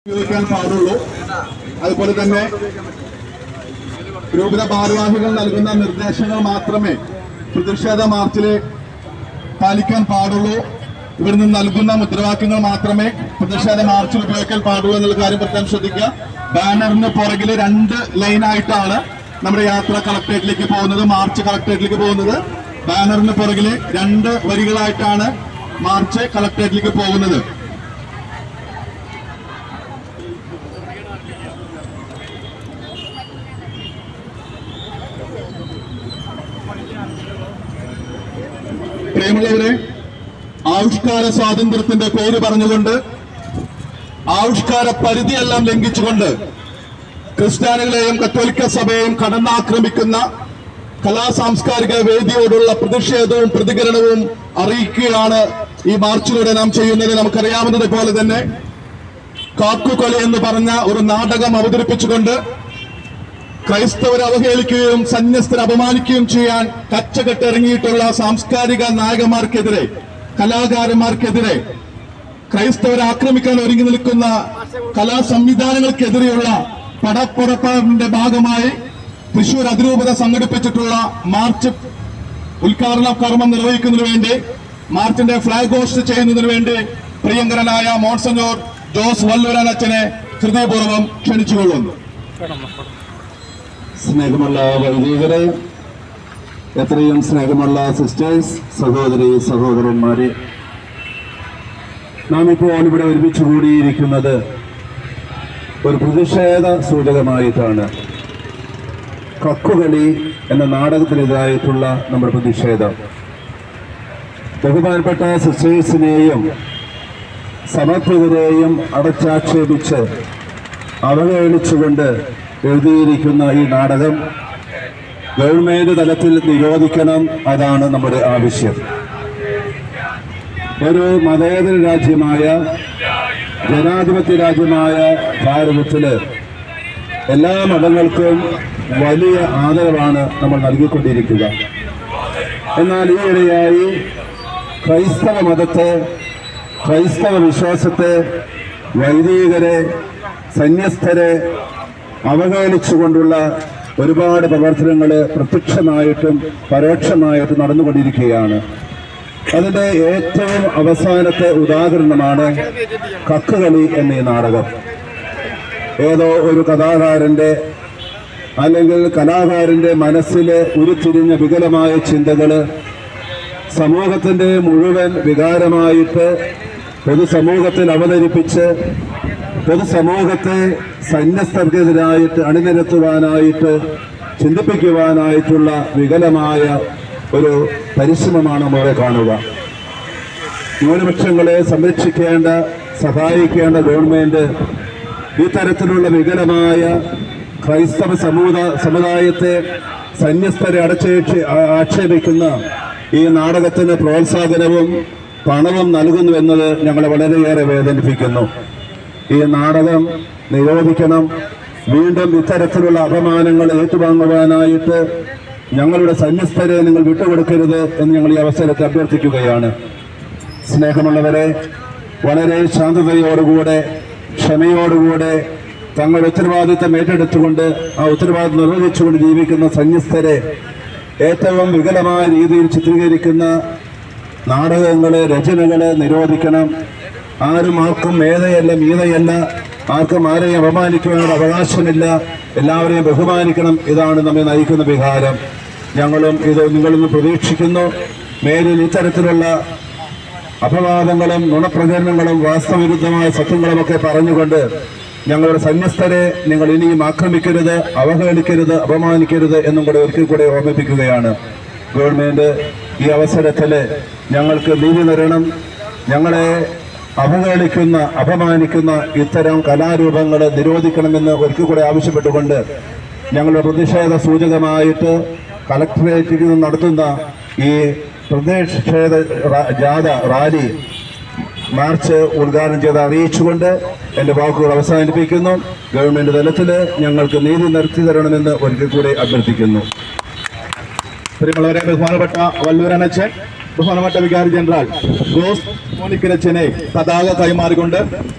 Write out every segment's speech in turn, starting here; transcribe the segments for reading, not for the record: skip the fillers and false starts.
ഉപയോഗിക്കാൻ പാടുള്ളൂ. അതുപോലെ തന്നെ രൂപത ഭാരവാഹികൾ നൽകുന്ന നിർദ്ദേശങ്ങൾ മാത്രമേ പ്രതിഷേധ മാർച്ചിൽ പാലിക്കാൻ പാടുള്ളൂ. ഇവിടെ നിന്ന് നൽകുന്ന മുദ്രാവാക്യങ്ങൾ മാത്രമേ പ്രതിഷേധ മാർച്ചിൽ ഉപയോഗിക്കാൻ പാടുള്ളൂ എന്നുള്ള കാര്യം പ്രത്യേകം ശ്രദ്ധിക്കുക. ബാനറിന് പുറകിൽ 2 ലൈനായിട്ടാണ് നമ്മുടെ യാത്ര കളക്ടറേറ്റിലേക്ക് പോകുന്നത്, മാർച്ച് കളക്ടറേറ്റിലേക്ക് പോകുന്നത്. ബാനറിന് പുറകിൽ 2 വരികളായിട്ടാണ് മാർച്ച് കളക്ടറേറ്റിലേക്ക് പോകുന്നത്. പ്രിയമുള്ളവരെ, ആവിഷ്കാര സ്വാതന്ത്ര്യത്തിന്റെ പേര് പറഞ്ഞുകൊണ്ട് ആവിഷ്കാര പരിധിയെല്ലാം ലംഘിച്ചുകൊണ്ട് ക്രിസ്ത്യാനികളെയും കത്തോലിക്ക സഭയെയും കടന്നാക്രമിക്കുന്ന കലാസാംസ്കാരിക വേദിയോടുള്ള പ്രതിഷേധവും പ്രതികരണവും അറിയിക്കുകയാണ് ഈ മാർച്ചിലൂടെ നാം ചെയ്യുന്നത്. നമുക്കറിയാവുന്നത് പോലെ തന്നെ കാക്കുകളി എന്ന് പറഞ്ഞ ഒരു നാടകം അവതരിപ്പിച്ചുകൊണ്ട് ക്രൈസ്തവരെ അവഹേളിക്കുകയും സന്യസ്തരെ അപമാനിക്കുകയും ചെയ്യാൻ കച്ചകെട്ടിറങ്ങിയിട്ടുള്ള സാംസ്കാരിക നായകന്മാർക്കെതിരെ, കലാകാരന്മാർക്കെതിരെ, ക്രൈസ്തവരെ ആക്രമിക്കാൻ ഒരുങ്ങി നിൽക്കുന്ന കലാ സംവിധാനങ്ങൾക്കെതിരെയുള്ള പടപ്പുറപ്പാടിന്റെ ഭാഗമായി തൃശൂർ അതിരൂപത സംഘടിപ്പിച്ചിട്ടുള്ള മാർച്ച് ഉദ്ഘാടന കർമ്മം നിർവഹിക്കുന്നതിനു വേണ്ടി, മാർച്ചിന്റെ ഫ്ലാഗ് ഹോസ്റ്റ് ചെയ്യുന്നതിനു വേണ്ടി പ്രിയങ്കരനായ മോൺസഞ്ഞോർ ജോസ് വല്ലൂരാൻ അച്ഛനെ ഹൃദയപൂർവ്വം ക്ഷണിച്ചുകൊള്ളുന്നു. സ്നേഹമുള്ള വൈദികരെ, എത്രയും സ്നേഹമുള്ള സിസ്റ്റേഴ്സ്, സഹോദരി സഹോദരന്മാരെ, നാം ഇപ്പോൾ ഇവിടെ ഒരുമിച്ച് കൂടിയിരിക്കുന്നത് ഒരു പ്രതിഷേധ സൂചകമായിട്ടാണ്. കക്കുകളി എന്ന നാടകത്തിനെതിരായിട്ടുള്ള നമ്മുടെ പ്രതിഷേധം ബഹുമാനപ്പെട്ട സിസ്റ്റേഴ്സിനെയും സമർപ്പിതരെയും അടച്ചാക്ഷേപിച്ച് അവഹേളിച്ചുകൊണ്ട് എഴുതിയിരിക്കുന്ന ഈ നാടകം ഗവൺമെന്റ് തലത്തിൽ നിരോധിക്കണം. അതാണ് നമ്മുടെ ആവശ്യം. ഒരു മതേതര രാജ്യമായ, ജനാധിപത്യ രാജ്യമായ ഭാരതത്തില് എല്ലാ മതങ്ങൾക്കും വലിയ ആദരവാണ് നമ്മൾ നൽകിക്കൊണ്ടിരിക്കുക. എന്നാൽ ഈയിടെയായി ക്രൈസ്തവ മതത്തെ, ക്രൈസ്തവ വിശ്വാസത്തെ, വൈദികരെ, സന്യസ്തരെ അവഹേളിച്ചുകൊണ്ടുള്ള ഒരുപാട് പ്രവർത്തനങ്ങൾ പ്രത്യക്ഷമായിട്ടും പരോക്ഷമായിട്ടും നടന്നുകൊണ്ടിരിക്കുകയാണ്. അതിൻ്റെ ഏറ്റവും അവസാനത്തെ ഉദാഹരണമാണ് കക്കുകളി എന്ന ഈ നാടകം. ഏതോ ഒരു കഥാകാരൻ്റെ അല്ലെങ്കിൽ കലാകാരൻ്റെ മനസ്സിലെ ഉരുത്തിരിഞ്ഞ വികലമായ ചിന്തകൾ സമൂഹത്തിൻ്റെ മുഴുവൻ വികാരമായിട്ട് പൊതുസമൂഹത്തിൽ അവതരിപ്പിച്ച് പൊതുസമൂഹത്തെ സന്യസ്തർക്കെതിരായിട്ട് അണിനിരത്തുവാനായിട്ട് ചിന്തിപ്പിക്കുവാനായിട്ടുള്ള വികലമായ ഒരു പരിശ്രമമാണ് നമ്മളെ കാണുക. ന്യൂനപക്ഷങ്ങളെ സംരക്ഷിക്കേണ്ട, സഹായിക്കേണ്ട ഗവൺമെന്റ് ഇത്തരത്തിലുള്ള വികലമായ ക്രൈസ്തവ സമുദായത്തെ, സന്യസ്തരെ ആക്ഷേപിക്കുന്ന ഈ നാടകത്തിന് പ്രോത്സാഹനവും പണവും നൽകുന്നുവെന്നത് ഞങ്ങളെ വളരെയേറെ വേദനിപ്പിക്കുന്നു. ഈ നാടകം നിരോധിക്കണം. വീണ്ടും ഇത്തരത്തിലുള്ള അപമാനങ്ങൾ ഏറ്റുവാങ്ങുവാനായിട്ട് ഞങ്ങളുടെ സന്യസ്തരെ നിങ്ങൾ വിട്ടുകൊടുക്കരുത് എന്ന് ഞങ്ങൾ ഈ അവസരത്തിൽ അഭ്യർത്ഥിക്കുകയാണ്. സ്നേഹമുള്ളവരെ, വളരെ ശാന്തതയോടുകൂടെ, ക്ഷമയോടുകൂടെ തങ്ങളുടെ ഉത്തരവാദിത്തം ഏറ്റെടുത്തുകൊണ്ട് ആ ഉത്തരവാദിത്തം നിർവഹിച്ചുകൊണ്ട് ജീവിക്കുന്ന സന്യസ്തരെ ഏറ്റവും വികലമായ രീതിയിൽ ചിത്രീകരിക്കുന്ന നാടകങ്ങളെ, രചനകളെ നിരോധിക്കണം. ആർക്കും മേധയല്ല, മീതയല്ല, ആർക്കും ആരെയും അപമാനിക്കുവാനുള്ള അവകാശമില്ല. എല്ലാവരെയും ബഹുമാനിക്കണം. ഇതാണ് നമ്മെ നയിക്കുന്ന വികാരം. ഞങ്ങളും ഇത് നിങ്ങളിൽ നിന്ന് പ്രതീക്ഷിക്കുന്നു. മേലിൽ ഇത്തരത്തിലുള്ള അപവാദങ്ങളും നുണപ്രചരണങ്ങളും വാസ്തവവിരുദ്ധമായ സത്യങ്ങളുമൊക്കെ പറഞ്ഞുകൊണ്ട് ഞങ്ങളുടെ സന്യസ്തരെ നിങ്ങൾ ഇനിയും ആക്രമിക്കരുത്, അവഹേളിക്കരുത്, അപമാനിക്കരുത് എന്നും കൂടെ ഒരിക്കൽ കൂടെ ഓർമ്മിപ്പിക്കുകയാണ്. ഗവൺമെന്റ് ഈ അവസരത്തിൽ ഞങ്ങൾക്ക് നീതി തരണം. ഞങ്ങളെ അവഹേളിക്കുന്ന, അപമാനിക്കുന്ന ഇത്തരം കലാരൂപങ്ങൾ നിരോധിക്കണമെന്ന് ഒരിക്കൽ കൂടെ ആവശ്യപ്പെട്ടുകൊണ്ട് ഞങ്ങളുടെ പ്രതിഷേധ സൂചകമായിട്ട് കളക്ടറേറ്റിൽ നിന്ന് നടത്തുന്ന ഈ പ്രതിഷേധ ജാഥ റാലി മാർച്ച് ഉദ്ഘാടനം ചെയ്ത് അറിയിച്ചുകൊണ്ട് എൻ്റെ വാക്കുകൾ അവസാനിപ്പിക്കുന്നു. ഗവൺമെന്റ് തലത്തിൽ ഞങ്ങൾക്ക് നീതി നടത്തി തരണമെന്ന് ഒരിക്കൽ കൂടെ അഭ്യർത്ഥിക്കുന്നു. പ്രിയമുള്ളവരെ, ബഹുമാനപ്പെട്ട വല്ലൂരാൻ അച്ഛൻ ബഹുമാനപ്പെട്ട വികാരി ജനറൽ ജോസ് മോനിക്കരച്ചനെ പതാക കൈമാറിക്കൊണ്ട്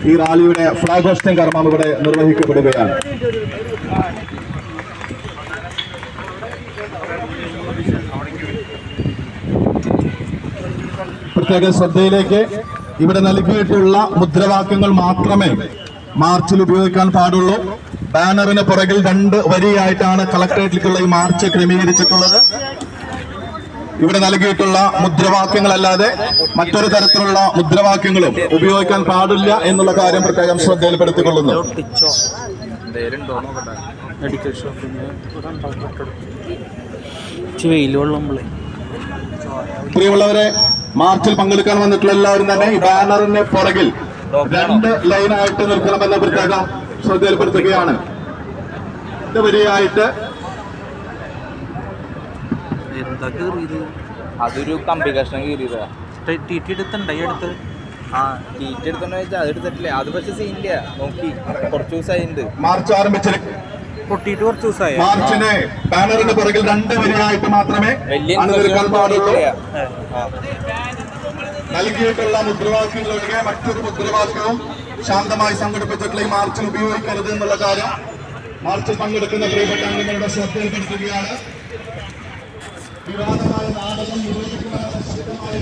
ഈ റാലിയുടെ ഫ്ലാഗ് ഹോസ്റ്റിംഗ് കർമ്മം ഇവിടെ നിർവഹിക്കപ്പെടുകയാണ്. പ്രത്യേക ശ്രദ്ധയിലേക്ക് ഇവിടെ നൽകിയിട്ടുള്ള മുദ്രാവാക്യങ്ങൾ മാത്രമേ മാർച്ചിൽ ഉപയോഗിക്കാൻ പാടുള്ളൂ. ബാനറിന് പുറകിൽ 2 വരിയായിട്ടാണ് കളക്ടറേറ്റിലേക്കുള്ള ഈ മാർച്ച് ക്രമീകരിച്ചിട്ടുള്ളത്. ഇവിടെ നൽകിയിട്ടുള്ള മുദ്രാവാക്യങ്ങളല്ലാതെ മറ്റൊരു തരത്തിലുള്ള മുദ്രാവാക്യങ്ങളും ഉപയോഗിക്കാൻ പാടില്ല എന്നുള്ള കാര്യം പ്രത്യേകം ശ്രദ്ധയിൽപ്പെടുത്തിക്കൊള്ളുന്നു. പ്രിയമുള്ളവരെ, മാർച്ചിൽ പങ്കെടുക്കാൻ വന്നിട്ടുള്ള എല്ലാവരും തന്നെ ഈ ബാനറിന് പുറകിൽ 2 ലൈനായിട്ട് നിൽക്കണമെന്ന് പ്രത്യേകം ശ്രദ്ധയിൽപ്പെടുത്തുകയാണ്. 2 വരിയായിട്ട് അതൊരു കമ്പി കഷ്ണം കീറിയതാ. അതെടുത്തിട്ടില്ലേ? അത് പക്ഷെ സീനില്ല. നോക്കി കുറച്ച് ദിവസമായിട്ടുണ്ട്. മാർച്ച് ആരംഭിച്ചിട്ട് മാർച്ചിന് ബാനറിന് പുറകിൽ 2 വരിയായിട്ട് മാത്രമേ അണിനിരക്കാൻ പാടുള്ളൂ. നൽകിയിട്ടുള്ള മുദ്രാവാക്യങ്ങളൊഴികെ മറ്റൊരു മുദ്രാവാക്യവും ശാന്തമായി സംഘടിപ്പിച്ചിട്ടുള്ള ഈ മാർച്ചിൽ ഉപയോഗിക്കരുത് എന്നുള്ള കാര്യം മാർച്ചിൽ പങ്കെടുക്കുന്ന പ്രിയപ്പെട്ട അംഗങ്ങളുടെ ശ്രദ്ധയിൽപ്പെടുത്തുകയാണ്. വിവാദമായ നാടകം നിരോധിക്കുമെന്ന ശക്തമായ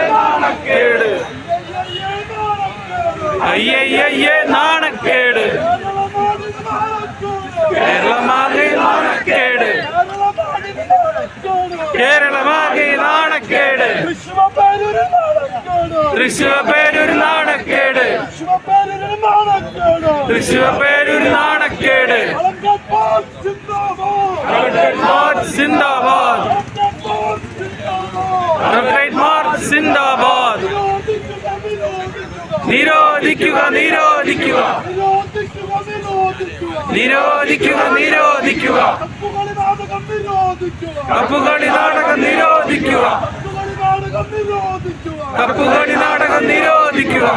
നാണക്കേട്, അയ്യയ്യേ നാണക്കേട്, കേരളമാകെ നാണക്കേട്, കേരളമാകെ നാണക്കേട്, തൃശ്ശൂർ പേരൊരു നാണക്കേട്, തൃശ്ശൂർ പേരൊരു നാണക്കേട്, സിന്ദാബാദ്, സിന്ദാബാദ്, നിരോധിക്കുക നിരോധിക്കുക നിരോധിക്കുക നിരോധിക്കുക, കപ്പുകളി നാടകം നിരോധിക്കുക, കപ്പുകളി നാടകം നിരോധിക്കുക.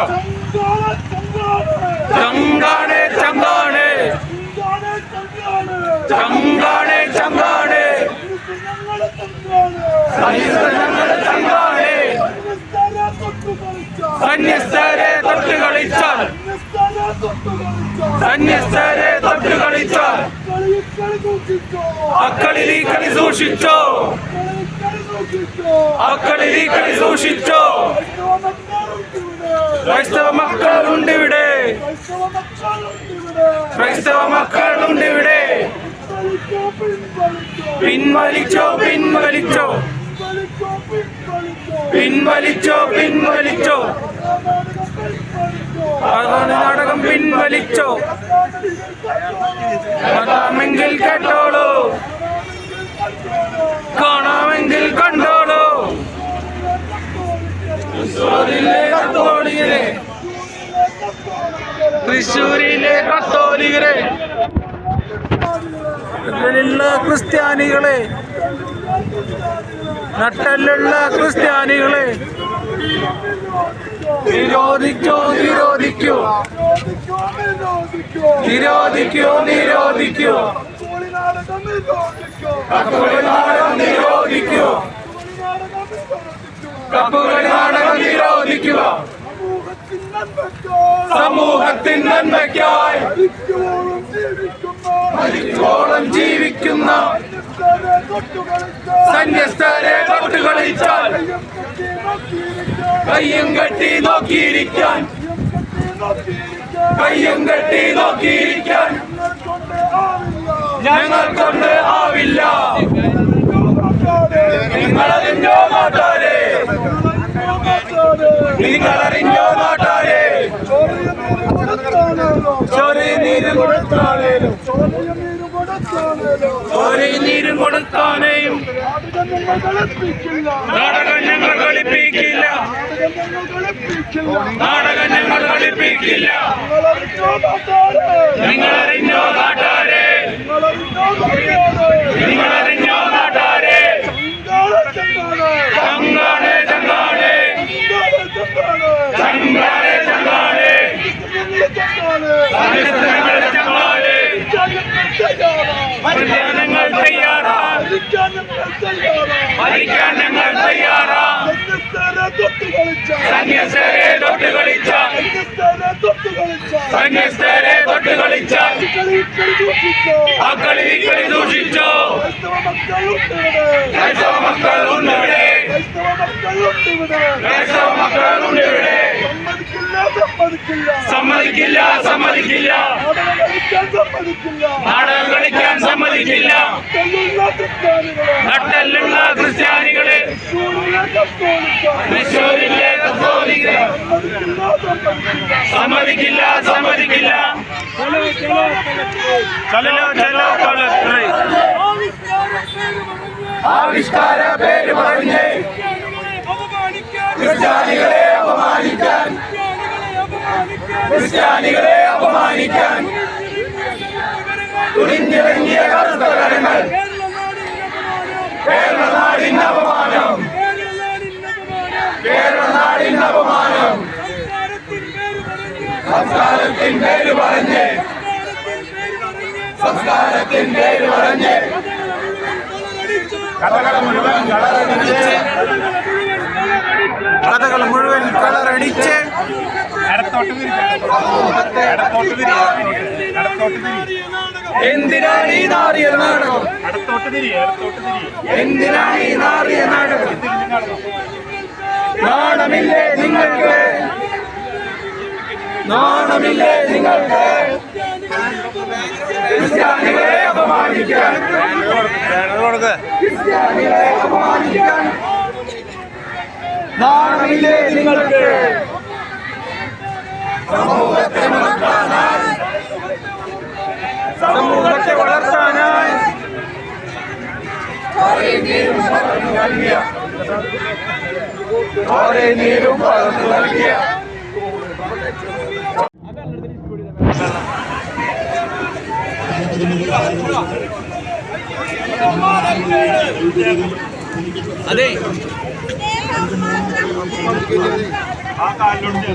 ചങ്കാണ് ചങ്കാണ് ചങ്കാണ് ചങ്കാണ് ചങ്കാണ്, സന്യസ്തരെ തൊട്ട് കളിച്ചാൽ, സന്യസ്തരെ തൊട്ട് കളിച്ചാൽ അക്കളിൽ ഈ കളി സൂക്ഷിച്ചോ, അക്കളിൽ ഈ കളി സൂക്ഷിച്ചോ. ക്രൈസ്തവ മക്കളുണ്ട് ഇവിടെ, ക്രൈസ്തവ മക്കളുണ്ട് ഇവിടെ. പിൻവലിച്ചോ പിൻവലിച്ചോ പിൻവലിച്ചോ പിൻവലിച്ചോ, നാടകം പിൻവലിച്ചോ. കാണാമെങ്കിൽ കേട്ടോളൂ, കാണാമെങ്കിൽ കണ്ടോളൂ. തൃശ്ശൂരിലെ കത്തോലിക്കരെ, തൃശ്ശൂരിലെ കത്തോലിക്കരെ, ക്രിസ്ത്യാനികളെ, നട്ടലുള്ള ക്രിസ്ത്യാനികളെ നിരോധിക്കോ നിരോധിക്കോ നിരോധിക്കോ നിരോധിക്കോ, കപ്പുകളി നാടകം നിരോധിക്കോ, കപ്പുകളി നാടകം നിരോധിക്കുക. സമൂഹത്തിൻ നന്മയ്ക്കായി മരിക്കോളം ജീവിക്കുന്ന സന്യസ്തരെ തൊട്ട് കളിച്ചാൽ കയ്യും കെട്ടി നോക്കിയിരിക്കാൻ, കയ്യും കെട്ടി നോക്കിയിരിക്കാൻ ഞങ്ങൾ കൊണ്ട് ആവില്ല. നിങ്ങളറിഞ്ഞോ നാട്ടാരെ, നിങ്ങളറിഞ്ഞോ നാട്ടാരെ, ചോരനീരും കൊടുത്താണേലും, ചോരനീരും കൊടുത്താനേയും നാടകം ഞങ്ങൾ കളിപ്പിക്കില്ല, നാടകം ഞങ്ങൾ കളിപ്പിക്കില്ല. നിങ്ങളറിഞ്ഞോ നാട്ടാരെ, നിങ്ങളറിഞ്ഞോ നാട്ടാരെ ചങ്കാണ് ചങ്കാണ് ചങ്കാണ് ചങ്കാണ് ഞങ്ങൾ തയ്യാറാ ഭരിക്കാൻ ഞങ്ങൾ തയ്യാറാ സന്യസ്തരെ തൊട്ട് കളിച്ച സന്യസ്തരെ തൊട്ട് കളിച്ച ആ കളി ദൂഷിച്ചോ ക്രൈസ്തവ മക്കൾ ഉണ്ടിവിടെ ക്രൈസ്തവ മക്കൾ ഉണ്ടിവിടെ സമ്മതിക്കില്ല സമ്മതിക്കില്ല നാടകം കളിക്കാൻ സമ്മതിക്കില്ല നട്ടെല്ലുള്ള ക്രിസ്ത്യാനികളെ തൃശ്ശൂരിലെ കത്തോലിക്കരെ സമ്മതിക്കില്ല സമ്മതിക്കില്ല ചലോ ചലോ കളക്ടറെ ആവിഷ്കാര പേര് പറഞ്ഞ് ക്രിസ്ത്യാനികളെ അപമാനിക്കാൻ ക്രിസ്ത്യാനികളെ അപമാനിക്കാൻ തുനിഞ്ഞിറങ്ങിയ കറുത്ത കരങ്ങൾ കേരളനാടിന് അപമാനം കേരളനാടിന് അപമാനം സംസ്കാരത്തിൻ പേര് പറഞ്ഞ് സംസ്കാരത്തിൻ പേര് പറഞ്ഞ് കഥകൾ മുഴുവൻ കളറടിച്ച് എന്തിനാണ് ഈ നാറിയ നാടകം എന്തിനാണ് ഈ നാറിയ നാടകം നാണമില്ലേ നിങ്ങൾക്ക് നാണമില്ലേ നിങ്ങൾക്ക് ക്രിസ്ത്യാനികളെ അപമാനിക്കാൻ ക്രിസ്ത്യാനികളെ അപമാനിക്കാൻ നാണമില്ലേ നിങ്ങൾക്ക് സമൂഹത്തെ വളർത്താനായി സമൂഹത്തെ വളർത്താനായി നീരും വളർന്നു നൽകിയ അതെ ആ കാലിലുണ്ട്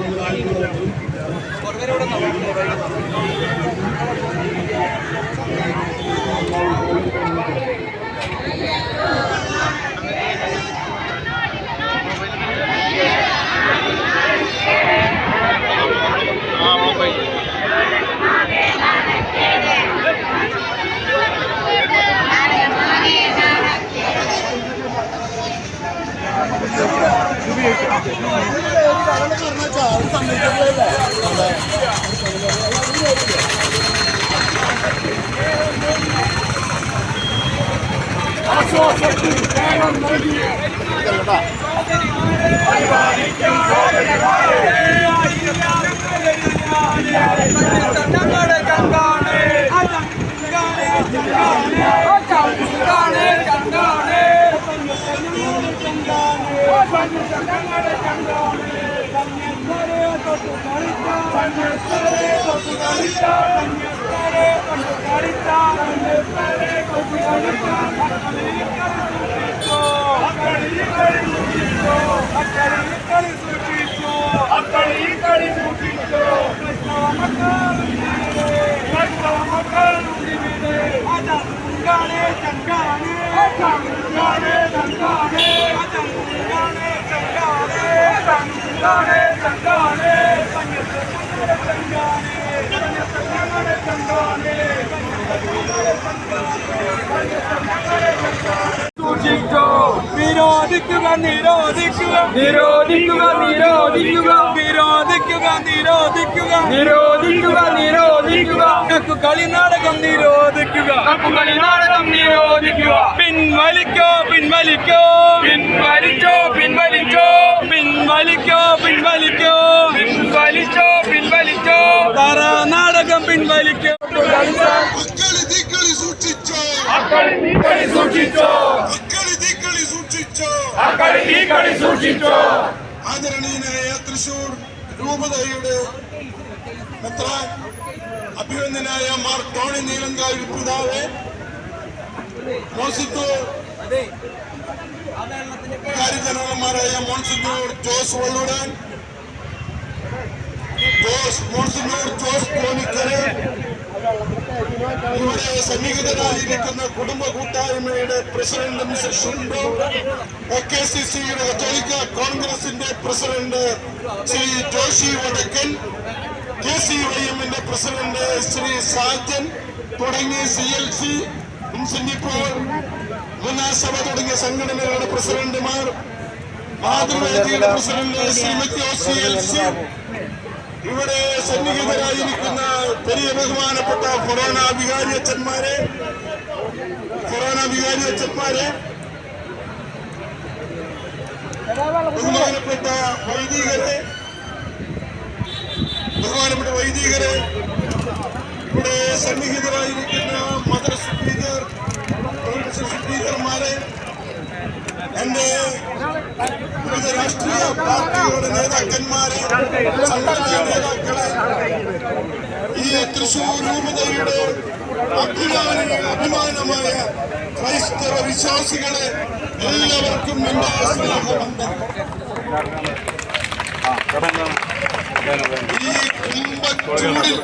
നിരോധിക്കുക നിരോധിക്കുക നിരോധിക്കുക നിരോധിക്കുക നിരോധിക്കുക നിരോധിക്കുക നിരോധിക്കുക നിരോധിക്കുക കക്കുകളി നാടകം നിരോധിക്കുക കക്കുകളി നാടകം നിരോധിക്കുക പിൻവലിക്കോ പിൻവലിക്കോ പിൻവലിച്ചോ പിൻവലിച്ചോ പിൻവലിക്കോ പിൻവലിക്കോ പിൻവലിച്ചോ പിൻവലിച്ചോ തറ നാടകം പിൻവലിക്കോ ആദരണീയനായ തൃശൂർ രൂപതയുടെ മെത്രാൻ അഭിനന്ദനായ മാർ ടോണി നീലങ്കാവിൽ പിതാവ്, മോൺസിറ്റൂർ ജനറൽമാരായ മോൺസിറ്റൂർ ജോസ് വള്ളൂരാൻ, മോൺസിറ്റൂർ ജോസ് കോണിക്കര, ഇവിടെ സന്നിഹിതരായിരിക്കുന്ന കുടുംബ കൂട്ടായ്മയുടെ പ്രസിഡന്റ് മിസ്റ്റർ ഷിൻഡോ, KCCയുടെ കത്തോലിക്ക കോൺഗ്രസിന്റെ പ്രസിഡന്റ് ശ്രീ ജോഷി വടക്കൻ, KCYM-ന്റെ പ്രസിഡന്റ് ശ്രീ സാജൻ തുടങ്ങിയ CLC, ഇൻസിനിപ്പോൾ മുനാസഭ തുടങ്ങിയ സംഘടനകളുടെ പ്രസിഡന്റുമാർ, മാതൃവേദിയുടെ പ്രസിഡന്റ് ശ്രീമതി CLC, ഇവിടെ സന്നിഹിതരായിരിക്കുന്ന പെരിയ ബഹുമാനപ്പെട്ട കൊറോണ വികാരി അച്ഛന്മാരെ, ബഹുമാനപ്പെട്ട വൈദികരെ, ഇവിടെ സന്നിഹിതരായിരിക്കുന്ന മദർ സ്പീക്കർമാരെ, എന്റെ വിവിധ രാഷ്ട്രീയ പാർട്ടികളുടെ നേതാക്കന്മാരെ, സംഘടനാ നേതാക്കളെ, ഈ തൃശൂർ രൂപതയുടെ അഭിമാനമായ ക്രൈസ്തവ വിശ്വാസികളെ, എല്ലാവർക്കും എന്റെ സ്നേഹവന്ദനം. ഈ കുംഭച്ചൂടിൽ